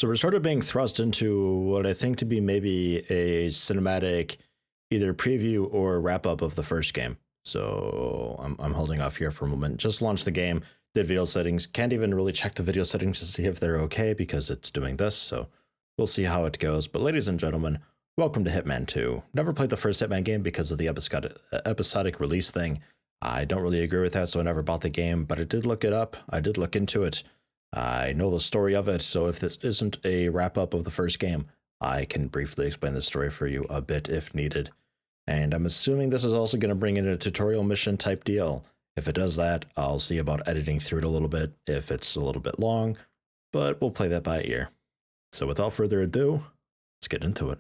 So we're sort of being thrust into what I think to be maybe a cinematic either preview or wrap up of the first game. So I'm holding off here for a moment. Just launched the game, did video settings. Can't even really check the video settings to see if they're okay because it's doing this. So we'll see how it goes. But ladies and gentlemen, welcome to Hitman 2. Never played the first Hitman game because of the episodic release thing. I don't really agree with that, so I never bought the game, but I did look it up. I did look into it. I know the story of it, so if this isn't a wrap-up of the first game, I can briefly explain the story for you a bit if needed. And I'm assuming this is also going to bring in a tutorial mission type deal. If it does that, I'll see about editing through it a little bit if it's a little bit long, but we'll play that by ear. So without further ado, let's get into it.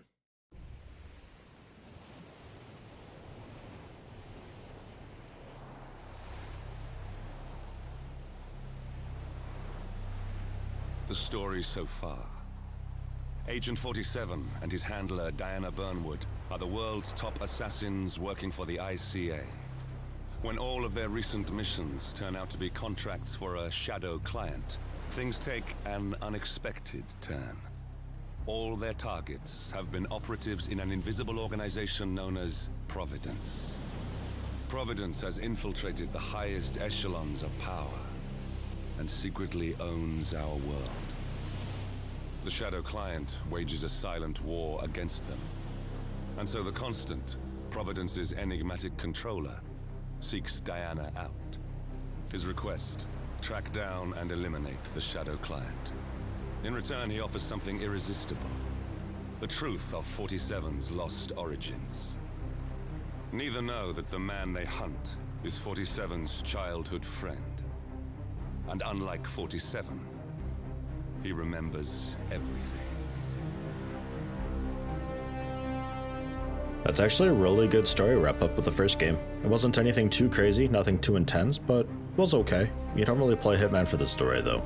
The story so far. Agent 47 and his handler Diana Burnwood are the world's top assassins working for the ICA. When all of their recent missions turn out to be contracts for a shadow client, things take an unexpected turn. All their targets have been operatives in an invisible organization known as Providence. Providence has infiltrated the highest echelons of power and secretly owns our world. The Shadow Client wages a silent war against them. And so the Constant, Providence's enigmatic controller, seeks Diana out. His request, track down and eliminate the Shadow Client. In return, he offers something irresistible. The truth of 47's lost origins. Neither know that the man they hunt is 47's childhood friend. And unlike 47, he remembers everything. That's actually a really good story wrap-up of the first game. It wasn't anything too crazy, nothing too intense, but it was okay. You don't really play Hitman for the story, though.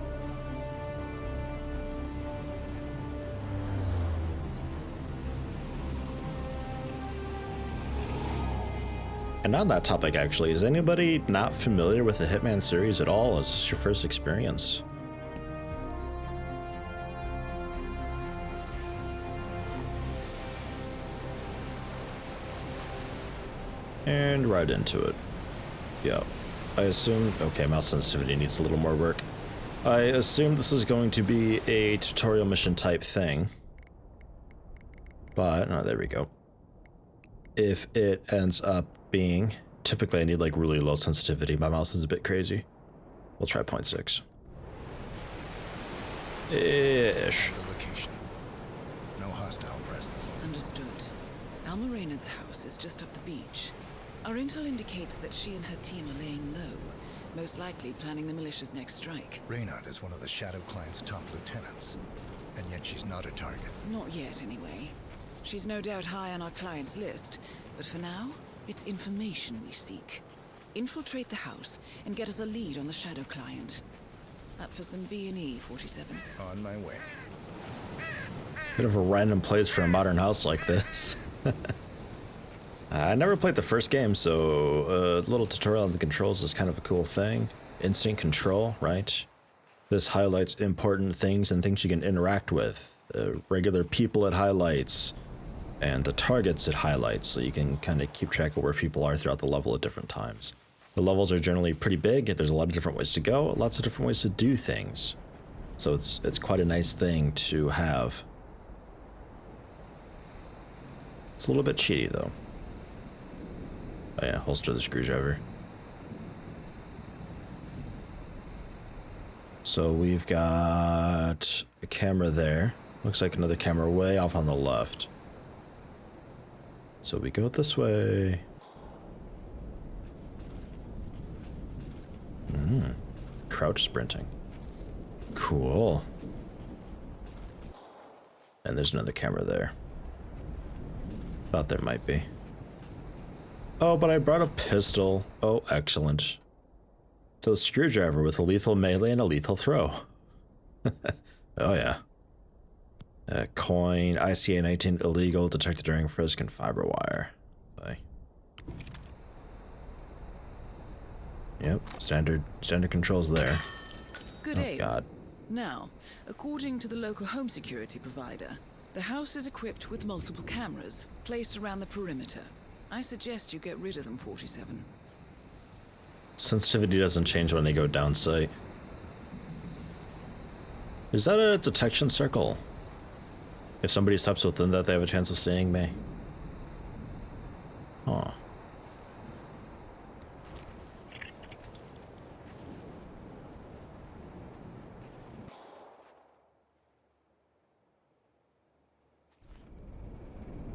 And on that topic, actually, is anybody not familiar with the Hitman series at all? Is this your first experience? And right into it. Yeah, I assume... Okay, mouse sensitivity needs a little more work. I assume this is going to be a tutorial mission type thing. But, oh, there we go. If it ends up being... Typically I need like really low sensitivity. My mouse is a bit crazy. We'll try 0.6. Ish. The location. No hostile presence. Understood. Alma Reynard's house is just up the beach. Our intel indicates that she and her team are laying low, most likely planning the militia's next strike. Reynard is one of the Shadow Client's top lieutenants, and yet she's not a target. Not yet, anyway. She's no doubt high on our client's list, but for now, it's information we seek. Infiltrate the house and get us a lead on the Shadow Client. Up for some B&E, 47. On my way. Bit of a random place for a modern house like this. I never played the first game, so a little tutorial on the controls is kind of a cool thing. Instant control, right? This highlights important things and things you can interact with. Regular people it highlights, and the targets it highlights, so you can kind of keep track of where people are throughout the level at different times. The levels are generally pretty big. There's a lot of different ways to go, lots of different ways to do things. So it's quite a nice thing to have. It's a little bit cheaty, though. Oh yeah, holster the screwdriver. So we've got a camera there. Looks like another camera way off on the left. So we go this way. Crouch sprinting. Cool. And there's another camera there. Thought there might be. Oh, but I brought a pistol. Oh, excellent. So a screwdriver with a lethal melee and a lethal throw. Oh yeah. Coin, ICA 19 illegal, detected during frisk and fiber wire. Bye. Yep, standard controls there. Good Oh day. god. Now, according to the local home security provider, the house is equipped with multiple cameras placed around the perimeter. I suggest you get rid of them, 47. Sensitivity doesn't change when they go down sight. Is that a detection circle? If somebody steps within that, they have a chance of seeing me. Huh.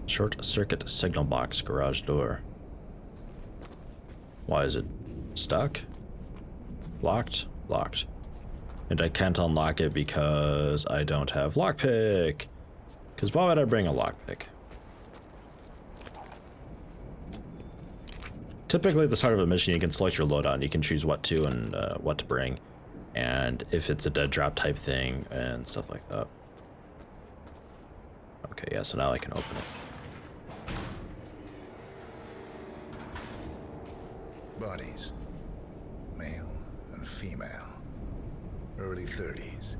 Short circuit signal box, garage door. Why is it stuck? Locked? Locked. And I can't unlock it because I don't have lockpick. Because why would I bring a lockpick? Typically at the start of a mission you can select your loadout and you can choose what to and what to bring. And if it's a dead drop type thing and stuff like that. Okay, yeah, so now I can open it. Bodies. Male and female. Early 30s.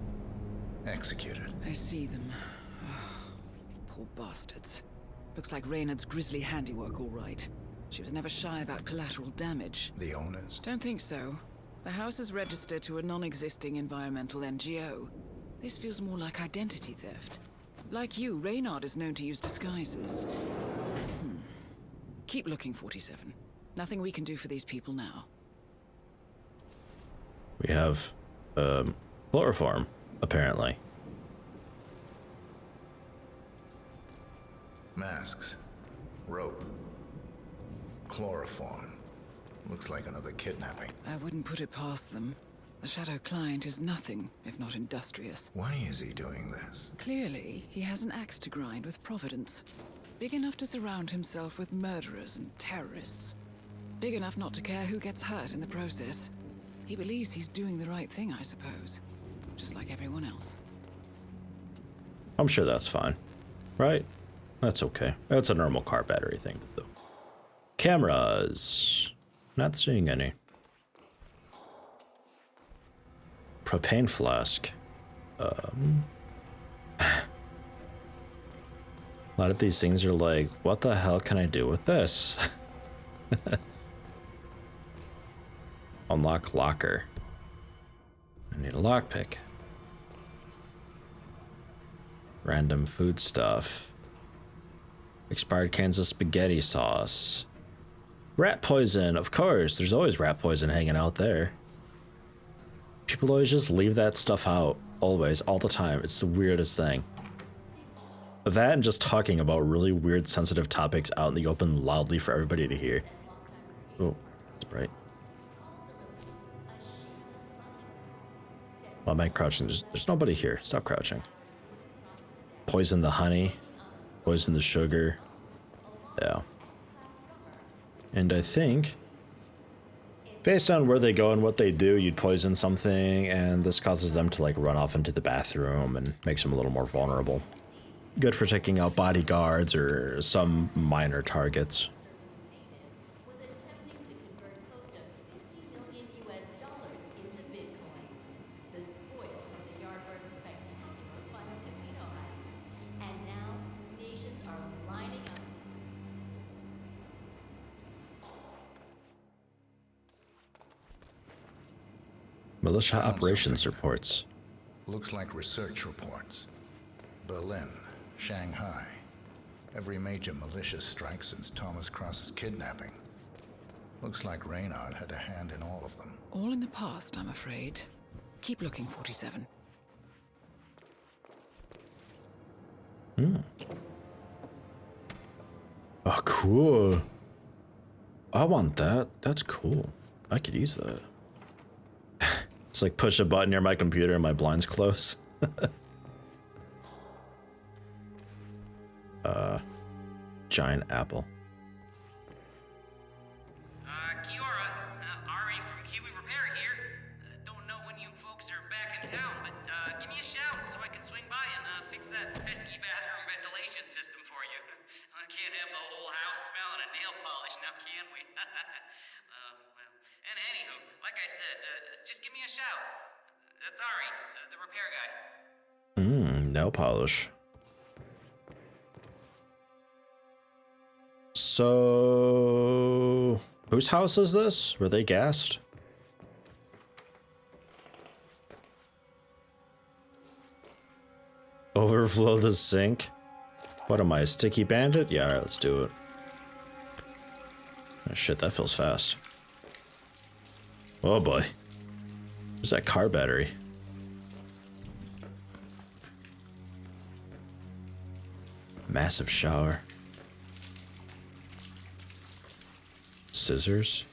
Executed. I see them. Poor bastards. Looks like Reynard's grisly handiwork, all right. She was never shy about collateral damage. The owners? Don't think so. The house is registered to a non-existing environmental NGO. This feels more like identity theft. Like you, Reynard is known to use disguises. Keep looking, 47. Nothing we can do for these people now. We have chloroform, apparently. Masks. Rope. Chloroform. Looks like another kidnapping. I wouldn't put it past them. The Shadow Client is nothing if not industrious. Why is he doing this? Clearly, he has an axe to grind with Providence. Big enough to surround himself with murderers and terrorists. Big enough not to care who gets hurt in the process. He believes he's doing the right thing, I suppose. Just like everyone else. I'm sure that's fine. Right? That's okay. That's a normal car battery thing to do. Cameras. Not seeing any. Propane flask. A lot of these things are like, what the hell can I do with this? Unlock locker. I need a lockpick. Random food stuff. Expired cans of spaghetti sauce. Rat poison, of course. There's always rat poison hanging out there. People always just leave that stuff out. Always, all the time. It's the weirdest thing. That and just talking about really weird, sensitive topics out in the open loudly for everybody to hear. Oh, it's bright. Why am I crouching? There's nobody here. Stop crouching. Poison the honey. Poison the sugar. Yeah. And I think, based on where they go and what they do, you'd poison something, and this causes them to like run off into the bathroom and makes them a little more vulnerable. Good for taking out bodyguards or some minor targets. Was attempting to convert close to $50 million into bitcoins. The spoils of the Yardbird's spectacular final casino heist. And now, nations are lining up. Militia Found operations something. reports. Looks like research reports. Berlin, Shanghai. Every major militia strike since Thomas Cross's kidnapping. Looks like Reynard had a hand in all of them. All in the past, I'm afraid. Keep looking, 47. Oh, cool. I want that. That's cool. I could use that. Just like push a button near my computer and my blinds close. Giant apple. Kia ora. Ari from Kiwi Repair here. Don't know when you folks are back in town, but give me a shout so I can swing by and fix that pesky bathroom ventilation system for you. I can't have the whole house smelling of nail polish now, can we? Well, and anywho, like I said, just give me a shout. That's Ari, the repair guy. Nail polish. So, whose house is this? Were they gassed? Overflow the sink. What am I, a sticky bandit? Yeah, alright, let's do it. Oh shit, that feels fast. Oh boy. Where's that car battery? Massive shower. Scissors.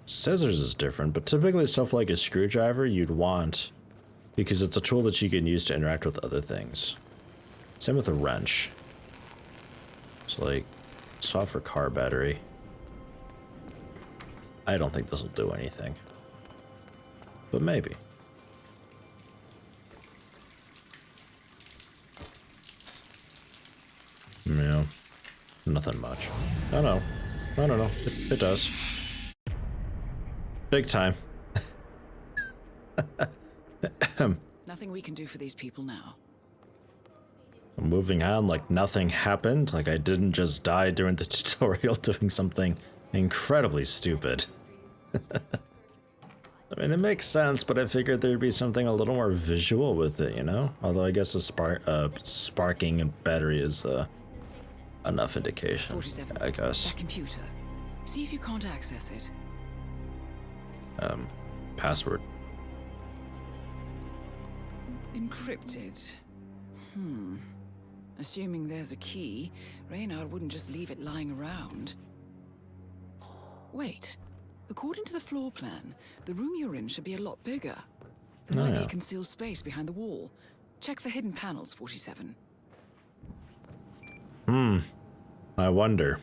Scissors is different, but typically stuff like a screwdriver you'd want because it's a tool that you can use to interact with other things. Same with a wrench. It's like swap for car battery. I don't think this will do anything, but maybe. Yeah, nothing much. Oh no, no, it does. Big time. Nothing we can do for these people now. Moving on like nothing happened, like I didn't just die during the tutorial doing something incredibly stupid. I mean, it makes sense, but I figured there'd be something a little more visual with it, you know? Although I guess the sparking and battery is enough indication, 47. I guess. That computer. See if you can't access it. Password. Encrypted. Assuming there's a key, Reynard wouldn't just leave it lying around. Wait. According to the floor plan, the room you're in should be a lot bigger. There might be a concealed space behind the wall. Check for hidden panels, 47. I wonder.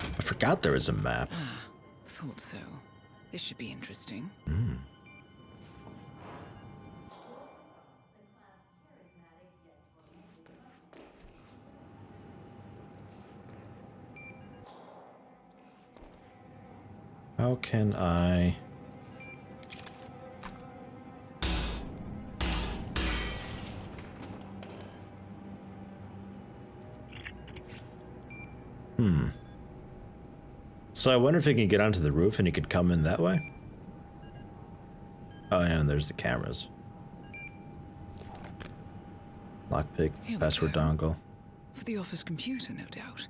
I forgot there was a map. Thought so. This should be interesting. How can I... So I wonder if he can get onto the roof and he could come in that way? Oh yeah, and there's the cameras. Lockpick, password dongle. For the office computer, no doubt.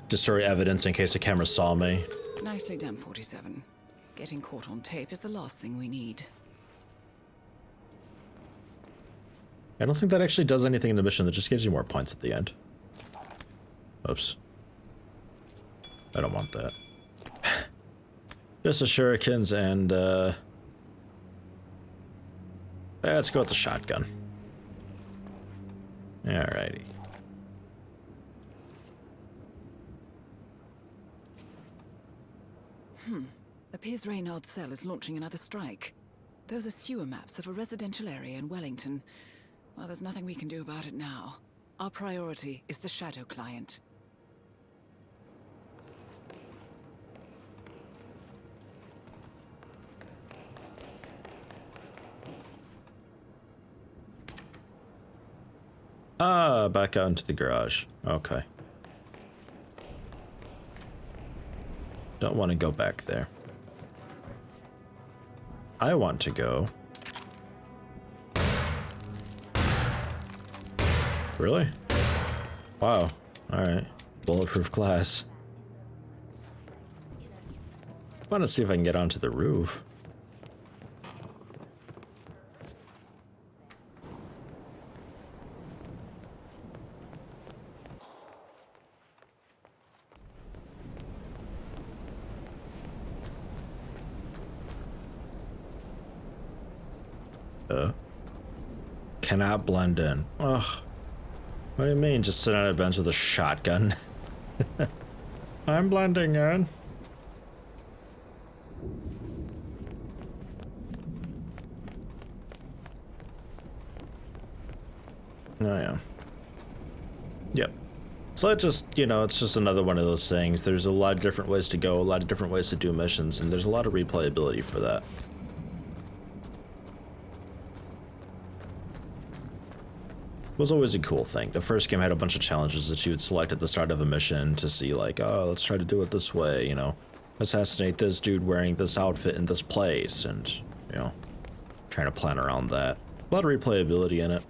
Destroy evidence in case the camera saw me. Nicely done, 47. Getting caught on tape is the last thing we need. I don't think that actually does anything in the mission. That just gives you more points at the end. Oops. I don't want that. Just a shurikens and, let's go with the shotgun. Alrighty. Appears Reynard's cell is launching another strike. Those are sewer maps of a residential area in Wellington. Well, there's nothing we can do about it now. Our priority is the Shadow Client. Ah, back out into the garage. Okay. Don't want to go back there. I want to go. Really? Wow. Alright. Bulletproof glass. I want to see if I can get onto the roof. Cannot blend in. Ugh. What do you mean, just sit on a bench with a shotgun? I'm blending in. Oh, yeah. Yep. So that just, you know, it's just another one of those things. There's a lot of different ways to go, a lot of different ways to do missions, and there's a lot of replayability for that. It was always a cool thing. The first game had a bunch of challenges that you would select at the start of a mission to see, like, oh, let's try to do it this way, you know. Assassinate this dude wearing this outfit in this place, and, you know, trying to plan around that. A lot of replayability in it.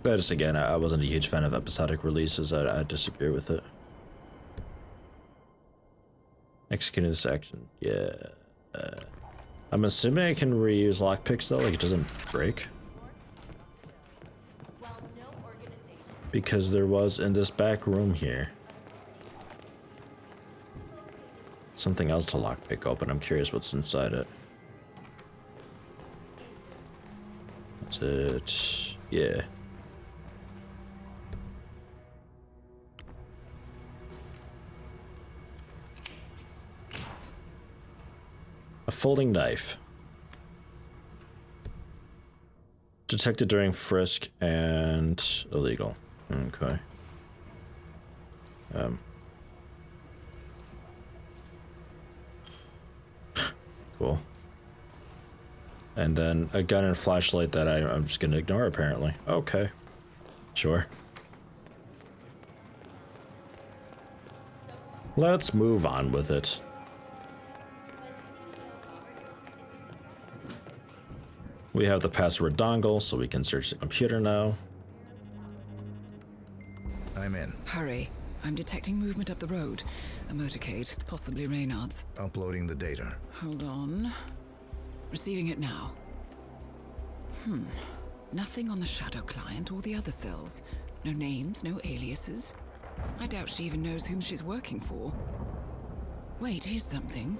But just again, I wasn't a huge fan of episodic releases. I disagree with it. Executing this action, yeah. I'm assuming I can reuse lockpicks though, like it doesn't break. Because there was in this back room here something else to lockpick open. I'm curious what's inside it. That's it. Yeah. A folding knife. Detected during frisk and illegal. Okay. Cool. And then a gun and flashlight that I'm just gonna ignore apparently. Okay. Sure. Let's move on with it. We have the password dongle, so we can search the computer now. I'm in. Hurry. I'm detecting movement up the road. A motorcade, possibly Reynard's. Uploading the data. Hold on. Receiving it now. Nothing on the shadow client or the other cells. No names, no aliases. I doubt she even knows whom she's working for. Wait, here's something.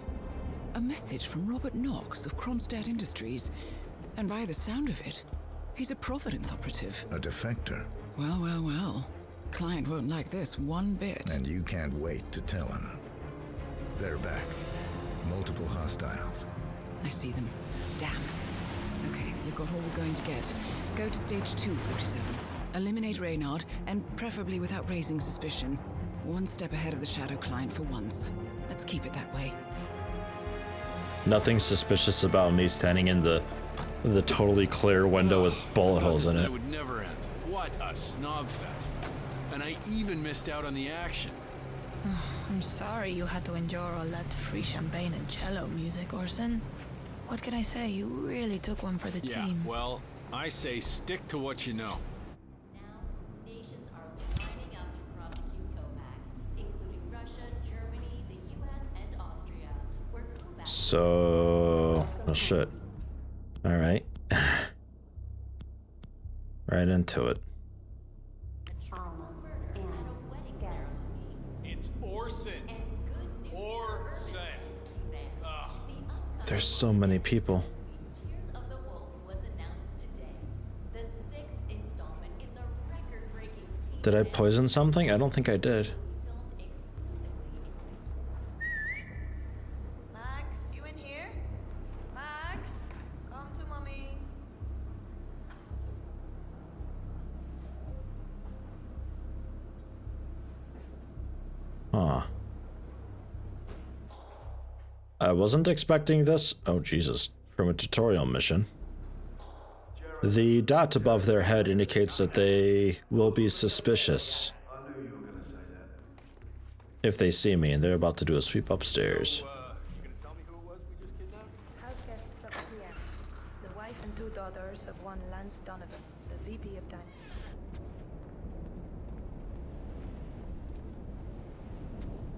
A message from Robert Knox of Kronstadt Industries. And by the sound of it, he's a Providence operative. A defector. Well, well, well. Client won't like this one bit. And you can't wait to tell him. They're back. Multiple hostiles. I see them. Damn. Okay, we've got all we're going to get. Go to stage 247. Eliminate Reynard, and preferably without raising suspicion. One step ahead of the shadow client for once. Let's keep it that way. Nothing suspicious about me standing in the totally clear window with bullet holes in This it. night would never end. What a snob fest. And I even missed out on the action. I'm sorry you had to endure all that free champagne and cello music, Orson. What can I say? You really took one for the Yeah, team. well, I say stick to what you know. Now, nations are lining up to prosecute Kovac, including Russia, Germany, the US, and Austria, where Kovac... So, oh shit. All right. Right into it. murder at a wedding ceremony. It's Orson. And good news for Orson. urban fantasy fans. The upcoming There's so many people. Tears of the Wolf was announced today. The 6th installment in the record-breaking TV Did I poison something? I don't think I did. filmed exclusively in Max, you in here? Max, come to mommy. Huh. I wasn't expecting this. Oh, Jesus. From a tutorial mission. The dot above their head indicates that they will be suspicious if they see me, and they're about to do a sweep upstairs. You gonna tell me who it was we just kidnapped? House guests up here. The wife and 2 daughters of one Lance Donovan, the VP of Dynasty.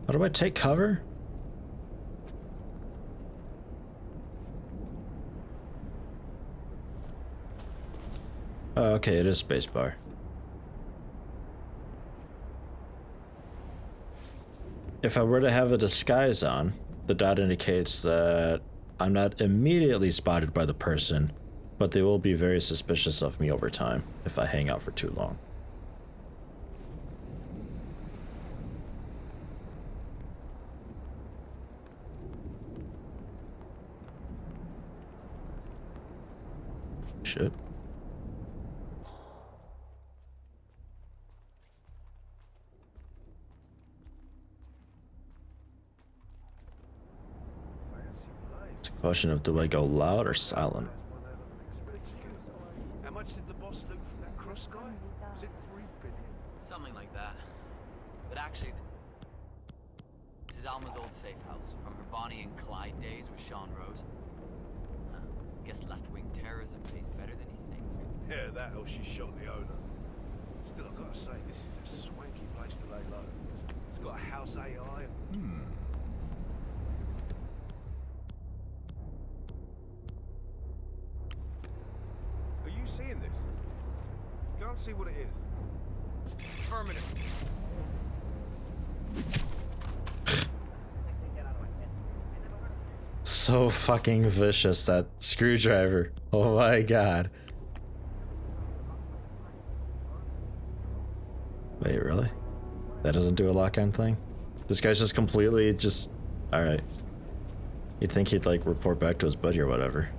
How do I take cover? Oh, okay, it is spacebar. If I were to have a disguise on, the dot indicates that I'm not immediately spotted by the person, but they will be very suspicious of me over time if I hang out for too long. Shit. Question of do I go loud or silent? How much did the boss loot from that cross guy? Was it 3 billion? Something like that. But actually, this is Alma's old safe house from her Bonnie and Clyde days with Sean Rose. Guess left-wing terrorism pays better than you think. Yeah, that or she shot the owner. Still, I've got to say, this is a swanky place to lay low. It's got a house AI. Are you seeing this? Go and see what it is. Affirmative. So fucking vicious, that screwdriver. Oh my god. Wait, really? That doesn't do a lock-on thing? This guy's just completely just... Alright. You'd think he'd like report back to his buddy or whatever.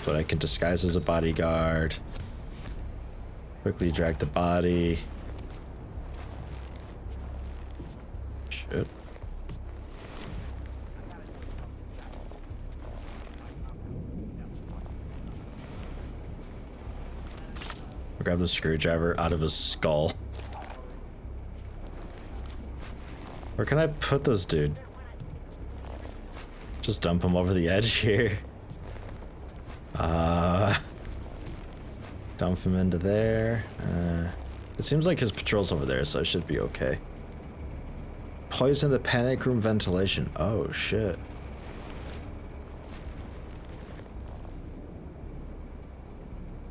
But I can disguise as a bodyguard. Quickly drag the body. Shit. Grab the screwdriver out of his skull. Where can I put this dude? Just dump him over the edge here. Dump him into there. It seems like his patrol's over there, so I should be okay. Poison the panic room ventilation. Oh shit.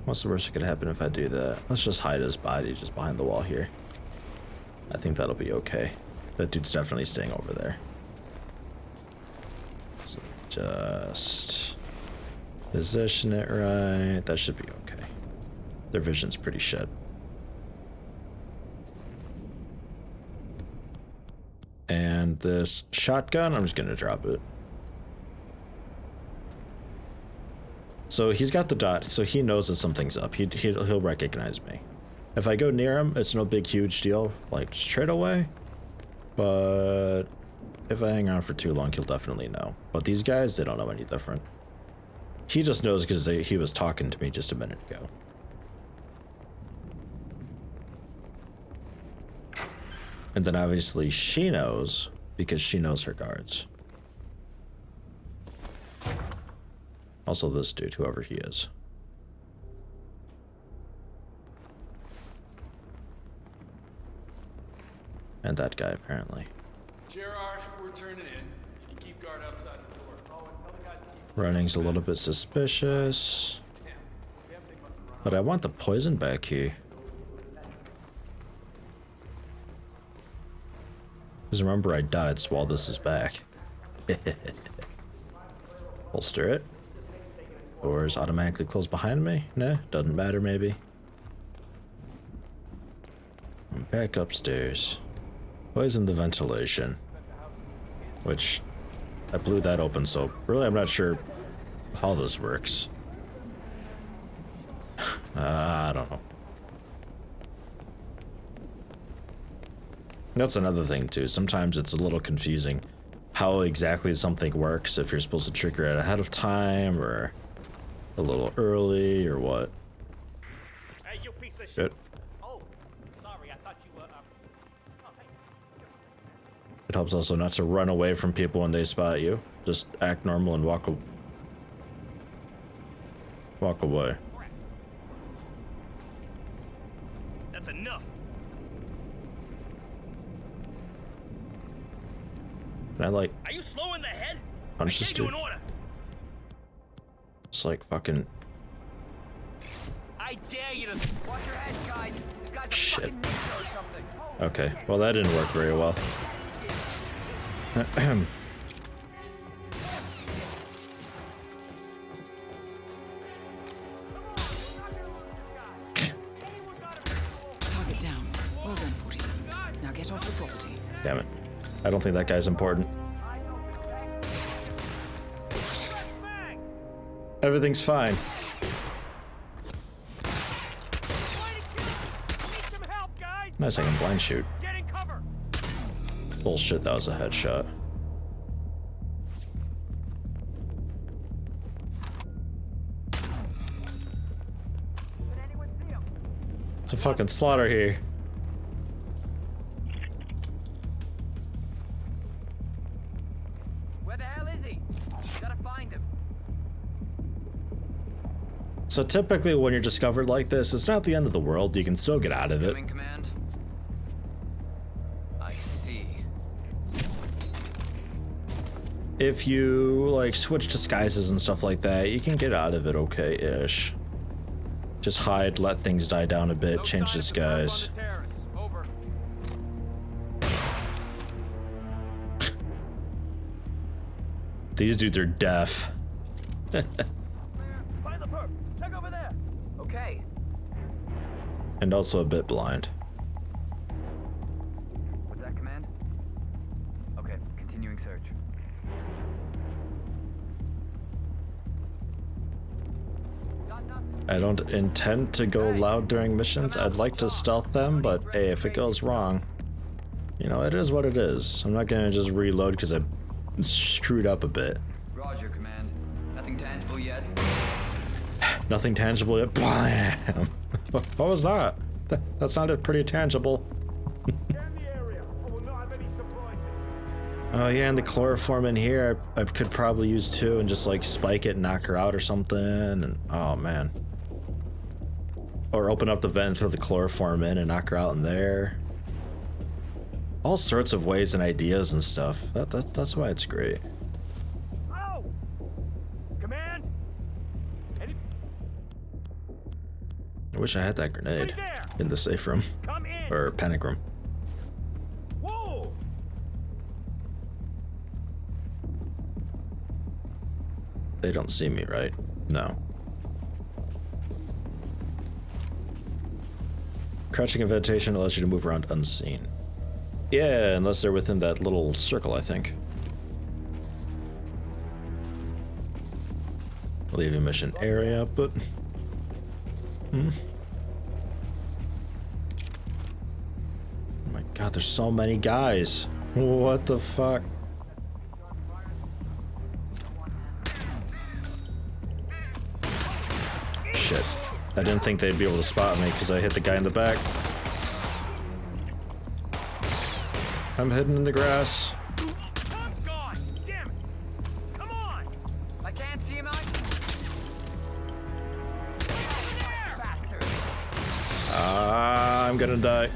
What's the worst that could happen if I do that? Let's just hide his body just behind the wall here. I think that'll be okay. That dude's definitely staying over there. So just position it right. That should be okay. Their vision's pretty shit. And this shotgun, I'm just gonna drop it. So he's got the dot, so he knows that something's up. He'll recognize me. If I go near him, it's no big huge deal, like straight away. But if I hang around for too long, he'll definitely know. But these guys, they don't know any different. He just knows because he was talking to me just a minute ago. And then obviously she knows because she knows her guards. Also this dude, whoever he is. And that guy, apparently. Gerard, we're turning in. Keep guard outside the door. Running's a little bit suspicious. But I want the poison back here. Because remember, I died while this is back. Holster it. Doors automatically close behind me? Nah, doesn't matter maybe. I'm back upstairs. Poison the ventilation. Which, I blew that open, so really I'm not sure how this works. I don't know. That's another thing too. Sometimes it's a little confusing how exactly something works, if you're supposed to trigger it ahead of time or a little early or what. Hey, you piece of shit. Good. Oh, sorry, I thought you were, oh, hey. It helps also not to run away from people when they spot you. Just act normal and walk away. That's enough. And I like Are you slow in the head? punch this I gave you dude. an order. It's like fucking I dare you to. Watch your head, guys. This guy's a shit. fucking ninja or something. Okay, well that didn't work very well. Target down. Well done, 47. Now get off the property. Damn it. I don't think that guy's important. Everything's fine. Nice, I can blind shoot. Bullshit, that was a headshot. a fucking slaughter here. Where the hell is he? Gotta find him. So typically when you're discovered like this, it's not the end of the world. You can still get out of it. Coming, command. I see. If you like switch disguises and stuff like that, you can get out of it okay-ish. Just hide, let things die down a bit, change disguise. Over. These dudes are deaf. Find the perp. Check over there. Okay. And also a bit blind. What's that, command? Okay, continuing search. I don't intend to go loud during missions. I'd like to stealth them, but hey, if it goes wrong, you know, it is what it is. I'm not gonna just reload because I screwed up a bit. Roger, command. Nothing tangible yet. Nothing tangible yet. Blam! What was that? That sounded pretty tangible. Scan the area. I will not have any surprises. Oh yeah, and the chloroform in here, I could probably use too, and just like spike it and knock her out or something. And oh man. Or open up the vent and throw the chloroform in and knock her out in there. All sorts of ways and ideas and stuff. That's why it's great. Oh! Command? Any... I wish I had that grenade in the safe room. Come in! Or panic room. Whoa! They don't see me, right? No. Crouching in vegetation allows you to move around unseen. Yeah, unless they're within that little circle, I think. Leaving mission area, but... Oh my god, there's so many guys. What the fuck? Shit. I didn't think they'd be able to spot me because I hit the guy in the back. I'm hidden in the grass. Tom's gone! Damn it! Come on! I can't see him out. I'm gonna die.